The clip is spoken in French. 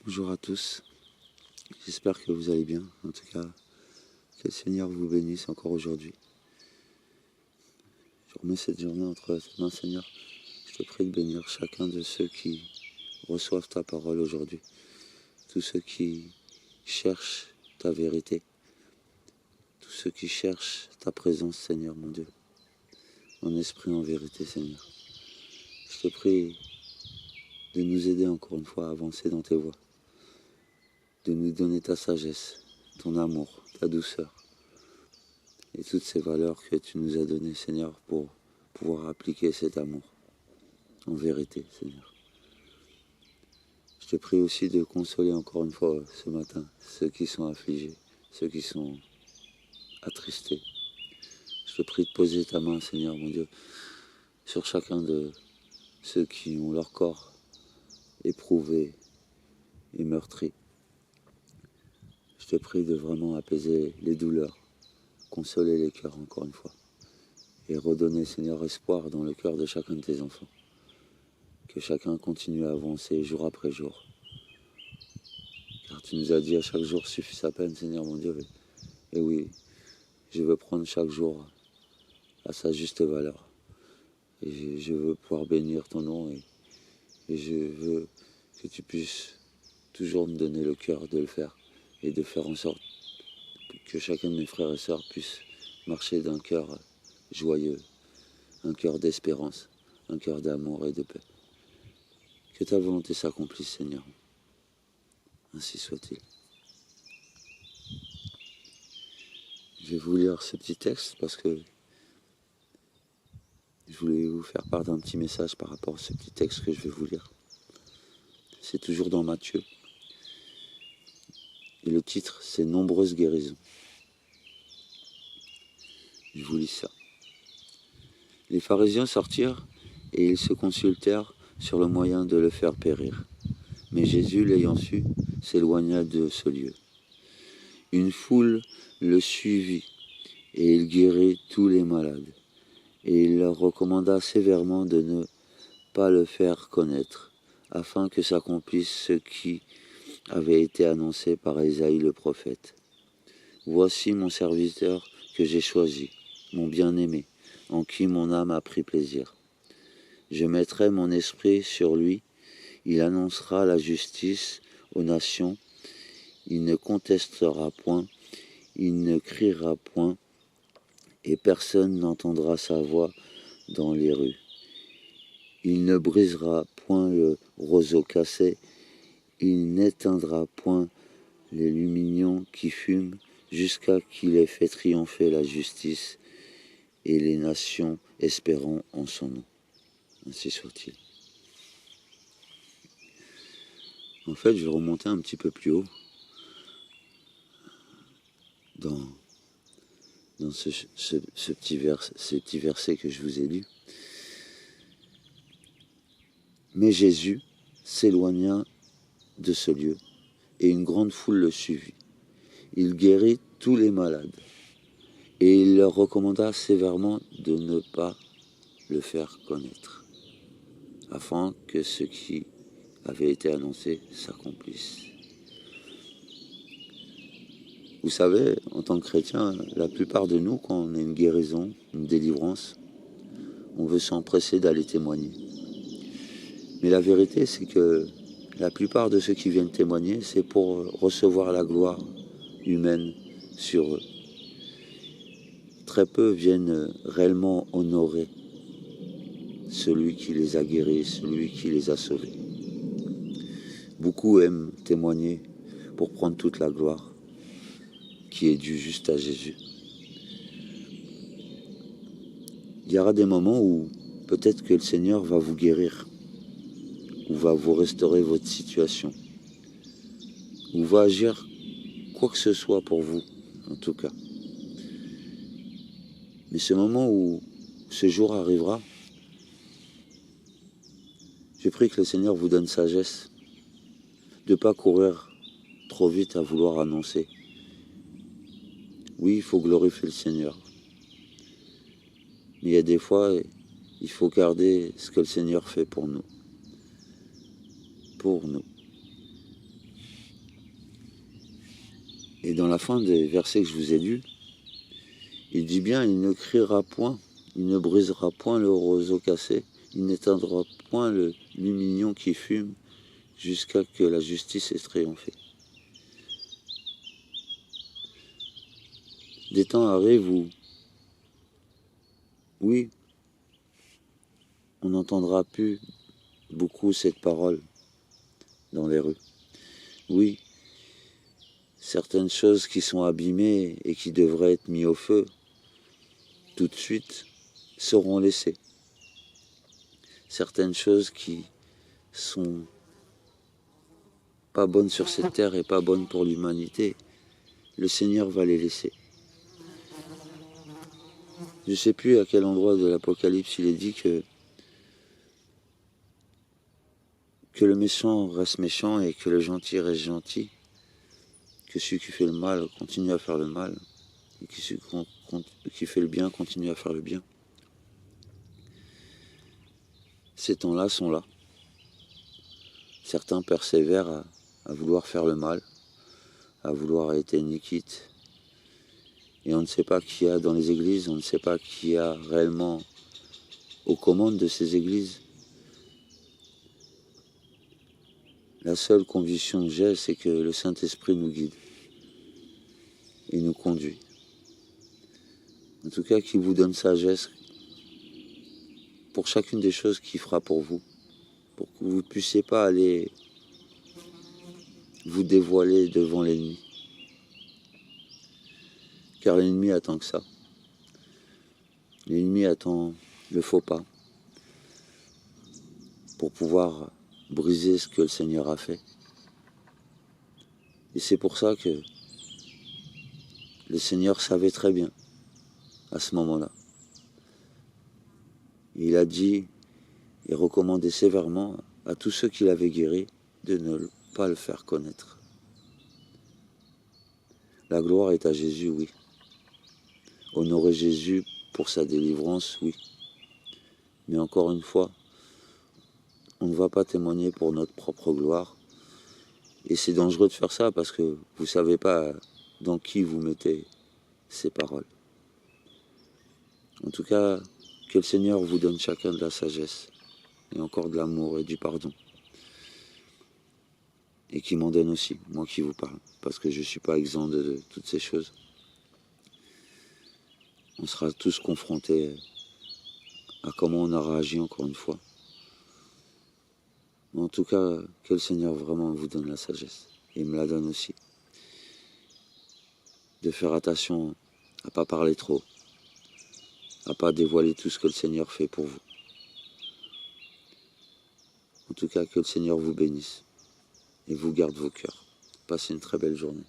Bonjour à tous, j'espère que vous allez bien. En tout cas, que le Seigneur vous bénisse encore aujourd'hui. Je remets cette journée entre tes mains, Seigneur. Je te prie de bénir chacun de ceux qui reçoivent ta parole aujourd'hui. Tous ceux qui cherchent ta vérité. Tous ceux qui cherchent ta présence, Seigneur mon Dieu. En esprit, en vérité, Seigneur. Je te prie de nous aider encore une fois à avancer dans tes voies. De nous donner ta sagesse, ton amour, ta douceur. Et toutes ces valeurs que tu nous as données, Seigneur, pour pouvoir appliquer cet amour en vérité, Seigneur. Je te prie aussi de consoler encore une fois ce matin ceux qui sont affligés, ceux qui sont attristés. Je te prie de poser ta main, Seigneur mon Dieu, sur chacun de ceux qui ont leur corps éprouvé et meurtri. Je te prie de vraiment apaiser les douleurs, consoler les cœurs encore une fois, et redonner, Seigneur, espoir dans le cœur de chacun de tes enfants. Que chacun continue à avancer jour après jour. Car tu nous as dit à chaque jour suffit sa peine, Seigneur mon Dieu. Et oui, je veux prendre chaque jour à sa juste valeur. Et je veux pouvoir bénir ton nom et je veux que tu puisses toujours me donner le cœur de le faire et de faire en sorte que chacun de mes frères et sœurs puisse marcher d'un cœur joyeux, un cœur d'espérance, un cœur d'amour et de paix. Que ta volonté s'accomplisse, Seigneur. Ainsi soit-il. Je vais vous lire ce petit texte parce que je voulais vous faire part d'un petit message par rapport à ce petit texte que je vais vous lire. C'est toujours dans Matthieu. Et le titre, c'est « Nombreuses guérisons ». Je vous lis ça. Les pharisiens sortirent et ils se consultèrent sur le moyen de le faire périr. Mais Jésus, l'ayant su, s'éloigna de ce lieu. Une foule le suivit et il guérit tous les malades. Et il leur recommanda sévèrement de ne pas le faire connaître, afin que s'accomplisse ce qui avait été annoncé par Ésaïe le prophète. Voici mon serviteur que j'ai choisi, mon bien-aimé, en qui mon âme a pris plaisir. Je mettrai mon esprit sur lui, il annoncera la justice aux nations, il ne contestera point, il ne criera point, et personne n'entendra sa voix dans les rues. Il ne brisera point le roseau cassé, il n'éteindra point les lumignon qui fument, jusqu'à qu'il ait fait triompher la justice et les nations espérant en son nom. Ainsi soit-il. En fait, je vais remonter un petit peu plus haut dans ces petits versets que je vous ai lus. Mais Jésus s'éloigna de ce lieu, et une grande foule le suivit. Il guérit tous les malades, et il leur recommanda sévèrement de ne pas le faire connaître, afin que ce qui avait été annoncé s'accomplisse. Vous savez, en tant que chrétien, la plupart de nous, quand on a une guérison, une délivrance, on veut s'empresser d'aller témoigner. Mais la vérité, c'est que la plupart de ceux qui viennent témoigner, c'est pour recevoir la gloire humaine sur eux. Très peu viennent réellement honorer celui qui les a guéris, celui qui les a sauvés. Beaucoup aiment témoigner pour prendre toute la gloire qui est due juste à Jésus. Il y aura des moments où peut-être que le Seigneur va vous guérir, ou va vous restaurer votre situation, ou va agir quoi que ce soit pour vous, en tout cas. Mais ce moment où ce jour arrivera, je prie que le Seigneur vous donne sagesse, de ne pas courir trop vite à vouloir annoncer. Oui, il faut glorifier le Seigneur. Mais il y a des fois, il faut garder ce que le Seigneur fait pour nous. Pour nous. Et dans la fin des versets que je vous ai lus, il dit bien, il ne criera point, il ne brisera point le roseau cassé, il n'éteindra point le lumignon qui fume, jusqu'à que la justice ait triomphé. Des temps arrivent où, oui, on n'entendra plus beaucoup cette parole dans les rues. Oui, certaines choses qui sont abîmées et qui devraient être mises au feu tout de suite seront laissées. Certaines choses qui sont pas bonnes sur cette terre et pas bonnes pour l'humanité, le Seigneur va les laisser. Je ne sais plus à quel endroit de l'Apocalypse il est dit que le méchant reste méchant et que le gentil reste gentil, que celui qui fait le mal continue à faire le mal, et que celui qui fait le bien continue à faire le bien. Ces temps-là sont là. Certains persévèrent à vouloir faire le mal, à vouloir être iniquites. Et on ne sait pas qui y a dans les églises, on ne sait pas qui y a réellement aux commandes de ces églises. La seule conviction que j'ai, c'est que le Saint-Esprit nous guide et nous conduit. En tout cas, qu'il vous donne sagesse pour chacune des choses qu'il fera pour vous, pour que vous ne puissiez pas aller vous dévoiler devant l'ennemi. Car l'ennemi attend que ça. L'ennemi attend le faux pas pour pouvoir briser ce que le Seigneur a fait. Et c'est pour ça que le Seigneur savait très bien à ce moment-là. Il a dit et recommandé sévèrement à tous ceux qu'il avait guéris de ne pas le faire connaître. La gloire est à Jésus, oui. Honorer Jésus pour sa délivrance, oui. Mais encore une fois, on ne va pas témoigner pour notre propre gloire. Et c'est dangereux de faire ça parce que vous ne savez pas dans qui vous mettez ces paroles. En tout cas, que le Seigneur vous donne chacun de la sagesse et encore de l'amour et du pardon. Et qui m'en donne aussi, moi qui vous parle, parce que je ne suis pas exempt de toutes ces choses. On sera tous confrontés à comment on a réagi encore une fois. Mais en tout cas, que le Seigneur vraiment vous donne la sagesse, et il me la donne aussi. De faire attention à ne pas parler trop, à ne pas dévoiler tout ce que le Seigneur fait pour vous. En tout cas, que le Seigneur vous bénisse et vous garde vos cœurs. Passez une très belle journée.